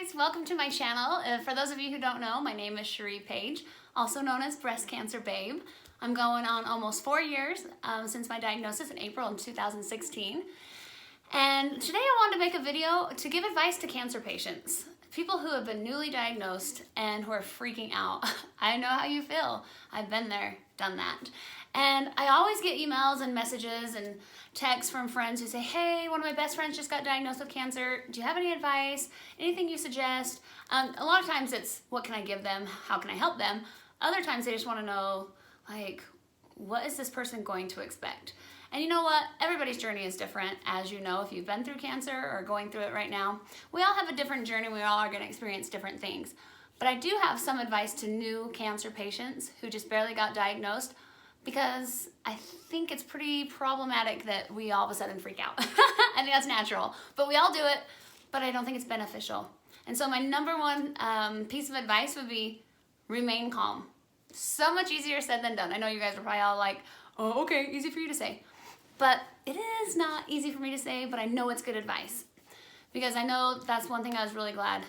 guys, welcome to my channel. For those of you who don't know, my name is Cherie Page, also known as Breast Cancer Babe. I'm going on almost 4 years since my diagnosis in April in 2016. And today I wanted to make a video to give advice to cancer patients, people who have been newly diagnosed and who are freaking out. I know how you feel. I've been there, done that. And I always get emails and messages and texts from friends who say, hey, one of my best friends just got diagnosed with cancer. Do you have any advice? Anything you suggest? A lot of times it's, what can I give them? How can I help them? Other times they just want to know, like, what is this person going to expect? And you know what? Everybody's journey is different. As you know, if you've been through cancer or going through it right now, we all have a different journey. We all are going to experience different things. But I do have some advice to new cancer patients who just barely got diagnosed, because I think it's pretty problematic that we all of a sudden freak out. I think that's natural, but we all do it, but I don't think it's beneficial. And so my number one piece of advice would be remain calm. So much easier said than done. I know you guys are probably all like, oh, okay, easy for you to say. But it is not easy for me to say, but I know it's good advice. Because I know that's one thing I was really glad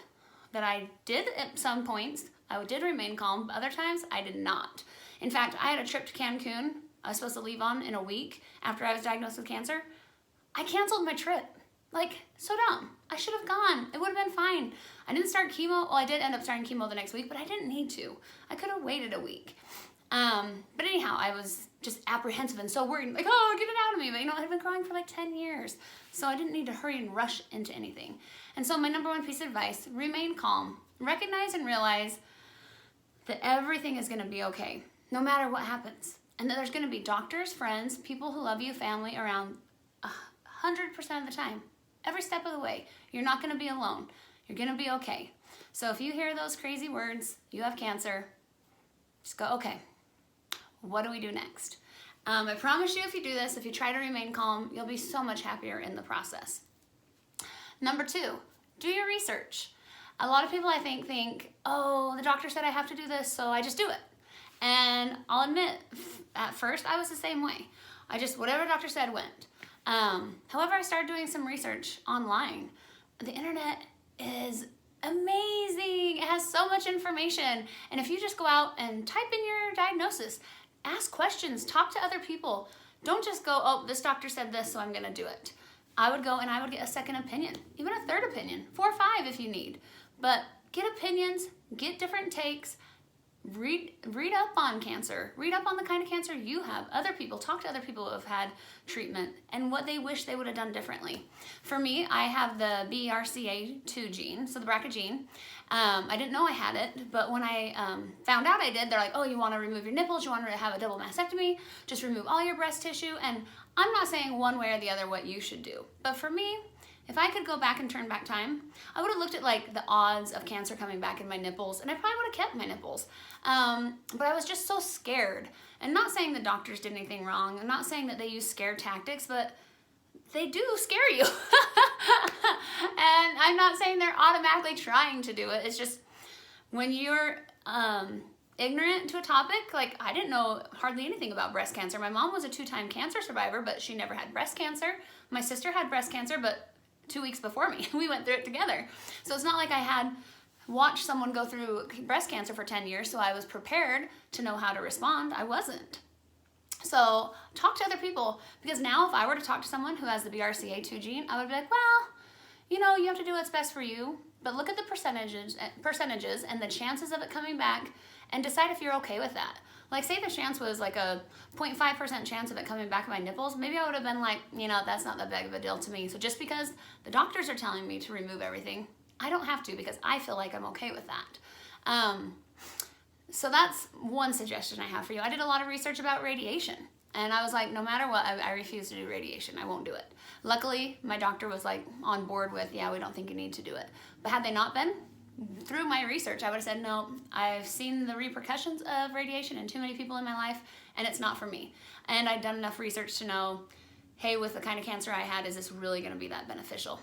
that I did at some points. I did remain calm, but other times I did not. In fact, I had a trip to Cancun I was supposed to leave on in a week after I was diagnosed with cancer. I canceled my trip. Like, so dumb. I should have gone. It would have been fine. I didn't start chemo. Well, I did end up starting chemo the next week, but I didn't need to. I could have waited a week. But anyhow, I was just apprehensive and so worried, like, oh, get it out of me. But you know, I had been crying for like 10 years. So I didn't need to hurry and rush into anything. And so my number one piece of advice, remain calm. Recognize and realize that everything is gonna be okay, no matter what happens. And that there's gonna be doctors, friends, people who love you, family around 100% of the time. Every step of the way. You're not gonna be alone. You're gonna be okay. So if you hear those crazy words, you have cancer, just go, okay, what do we do next? I promise you, if you do this, if you try to remain calm, you'll be so much happier in the process. Number two, do your research. A lot of people, I think, oh, the doctor said I have to do this, so I just do it. And I'll admit, at first, I was the same way. I just, whatever the doctor said, went. However, I started doing some research online. The internet is amazing. It has so much information. And if you just go out and type in your diagnosis, ask questions, talk to other people. Don't just go, oh, this doctor said this, so I'm gonna do it. I would go and I would get a second opinion, even a third opinion, 4 or 5 if you need. But get opinions, get different takes, read up on cancer, read up on the kind of cancer you have, other people, talk to other people who have had treatment and what they wish they would have done differently. For me, I have the BRCA2 gene, so the BRCA gene. I didn't know I had it, but when I found out I did, they're like, oh, you want to remove your nipples, you want to have a double mastectomy, just remove all your breast tissue. And I'm not saying one way or the other what you should do, but for me, if I could go back and turn back time, I would have looked at like the odds of cancer coming back in my nipples, and I probably would have kept my nipples. But I was just so scared. And not saying the doctors did anything wrong. I'm not saying that they use scare tactics, but they do scare you. And I'm not saying they're automatically trying to do it. It's just when you're ignorant to a topic, like I didn't know hardly anything about breast cancer. My mom was a 2-time cancer survivor, but she never had breast cancer. My sister had breast cancer, but 2 weeks before me. We went through it together. So it's not like I had watched someone go through breast cancer for 10 years, so I was prepared to know how to respond. I wasn't. So talk to other people, because now if I were to talk to someone who has the BRCA2 gene, I would be like, well, you know, you have to do what's best for you, but look at the percentages and the chances of it coming back and decide if you're okay with that. Like, say the chance was like a 0.5% chance of it coming back in my nipples, maybe I would have been like, you know, that's not that big of a deal to me. So just because the doctors are telling me to remove everything, I don't have to, because I feel like I'm okay with that. So that's one suggestion I have for you. I did a lot of research about radiation, and I was like, no matter what, I refuse to do radiation. I won't do it. Luckily, my doctor was like on board with, yeah, we don't think you need to do it. But had they not been, through my research, I would have said, no, I've seen the repercussions of radiation in too many people in my life, and it's not for me. And I'd done enough research to know, hey, with the kind of cancer I had, is this really gonna be that beneficial?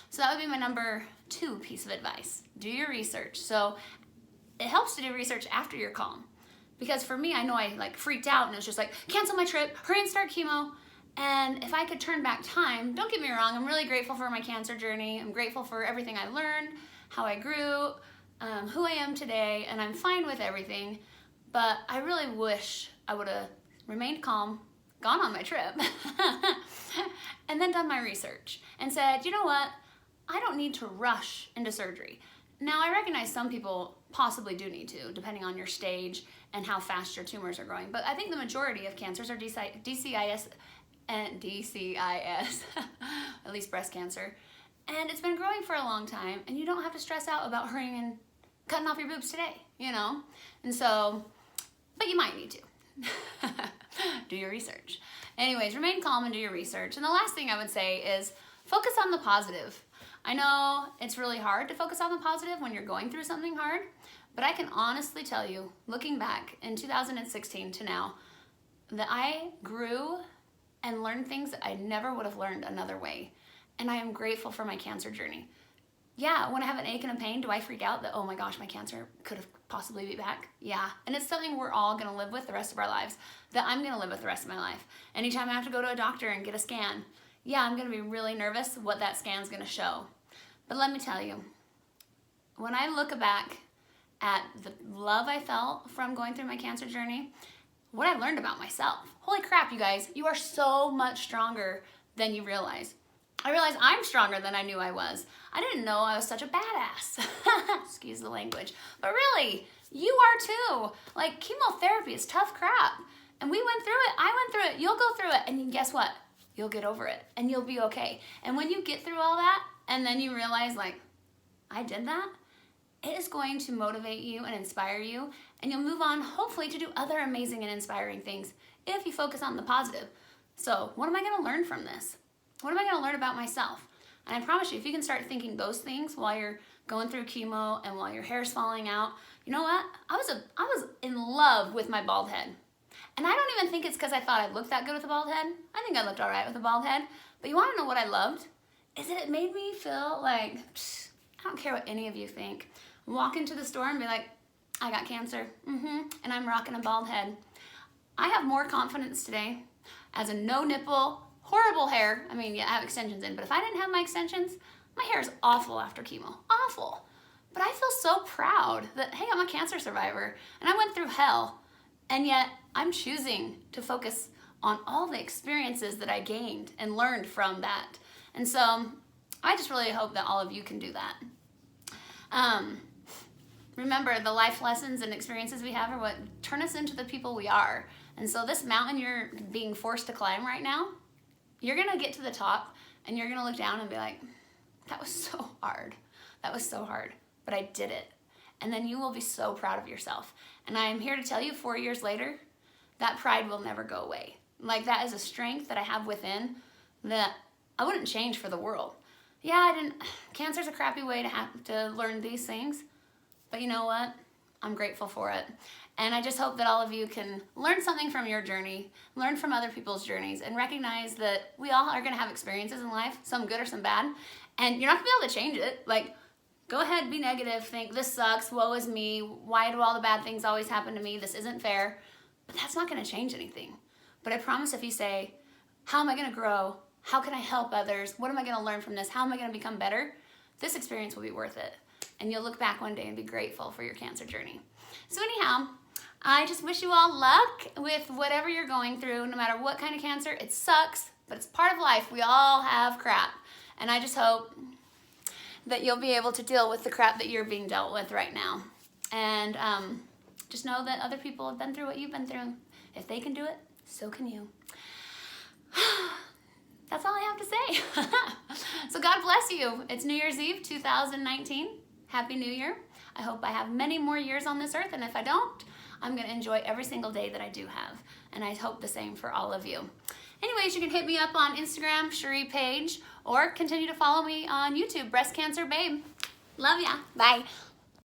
So that would be my number 2 piece of advice. Do your research. So it helps to do research after you're calm. Because for me, I know I like freaked out and it was just like, cancel my trip, hurry and start chemo. And if I could turn back time, don't get me wrong, I'm really grateful for my cancer journey. I'm grateful for everything I learned, how I grew, who I am today, and I'm fine with everything. But I really wish I would have remained calm, gone on my trip, and then done my research and said, you know what? I don't need to rush into surgery. Now, I recognize some people possibly do need to, depending on your stage and how fast your tumors are growing. But I think the majority of cancers are DCIS, at least breast cancer. And it's been growing for a long time, and you don't have to stress out about hurrying and cutting off your boobs today, you know? And so, but you might need to. Do your research. Anyways, remain calm and do your research. And the last thing I would say is focus on the positive. I know it's really hard to focus on the positive when you're going through something hard, but I can honestly tell you, looking back in 2016 to now, that I grew and learned things that I never would have learned another way. And I am grateful for my cancer journey. Yeah, when I have an ache and a pain, do I freak out that, oh my gosh, my cancer could have possibly be back? Yeah, and it's something we're all gonna live with the rest of our lives, that I'm gonna live with the rest of my life. Anytime I have to go to a doctor and get a scan, yeah, I'm gonna be really nervous what that scan's gonna show. But let me tell you, when I look back at the love I felt from going through my cancer journey, what I learned about myself. Holy crap, you guys, you are so much stronger than you realize. I realized I'm stronger than I knew I was. I didn't know I was such a badass. Excuse the language. But really, you are too. Like, chemotherapy is tough crap. And we went through it. I went through it. You'll go through it. And guess what? You'll get over it. And you'll be okay. And when you get through all that, and then you realize, like, I did that, it is going to motivate you and inspire you. And you'll move on, hopefully, to do other amazing and inspiring things if you focus on the positive. So, what am I going to learn from this? What am I going to learn about myself? And I promise you, if you can start thinking those things while you're going through chemo and while your hair's falling out, you know what? I was in love with my bald head. And I don't even think it's because I thought I looked that good with a bald head. I think I looked all right with a bald head. But you want to know what I loved? Is that it made me feel like, I don't care what any of you think. Walk into the store and be like, I got cancer. And I'm rocking a bald head. I have more confidence today as a no nipple, horrible hair. I mean, yeah, I have extensions in, but if I didn't have my extensions, my hair is awful after chemo. Awful. But I feel so proud that, hey, I'm a cancer survivor and I went through hell. And yet I'm choosing to focus on all the experiences that I gained and learned from that. And so I just really hope that all of you can do that. Remember, the life lessons and experiences we have are what turn us into the people we are. And so this mountain you're being forced to climb right now, you're gonna get to the top and you're gonna look down and be like, that was so hard. That was so hard, but I did it. And then you will be so proud of yourself. And I am here to tell you 4 years later, that pride will never go away. Like, that is a strength that I have within that I wouldn't change for the world. Yeah, cancer's a crappy way to have to learn these things, but you know what? I'm grateful for it. And I just hope that all of you can learn something from your journey, learn from other people's journeys, and recognize that we all are gonna have experiences in life, some good or some bad, and you're not gonna be able to change it. Like, go ahead, be negative, think this sucks, woe is me, why do all the bad things always happen to me, this isn't fair, but that's not gonna change anything. But I promise if you say, how am I gonna grow? How can I help others? What am I gonna learn from this? How am I gonna become better? This experience will be worth it. And you'll look back one day and be grateful for your cancer journey. So anyhow, I just wish you all luck with whatever you're going through, no matter what kind of cancer. It sucks, but it's part of life. We all have crap. And I just hope that you'll be able to deal with the crap that you're being dealt with right now. And just know that other people have been through what you've been through. If they can do it, so can you. That's all I have to say. So God bless you. It's New Year's Eve 2019. Happy New Year. I hope I have many more years on this earth, and if I don't, I'm going to enjoy every single day that I do have. And I hope the same for all of you. Anyways, you can hit me up on Instagram, Cherie Page, or continue to follow me on YouTube, Breast Cancer Babe. Love ya. Bye.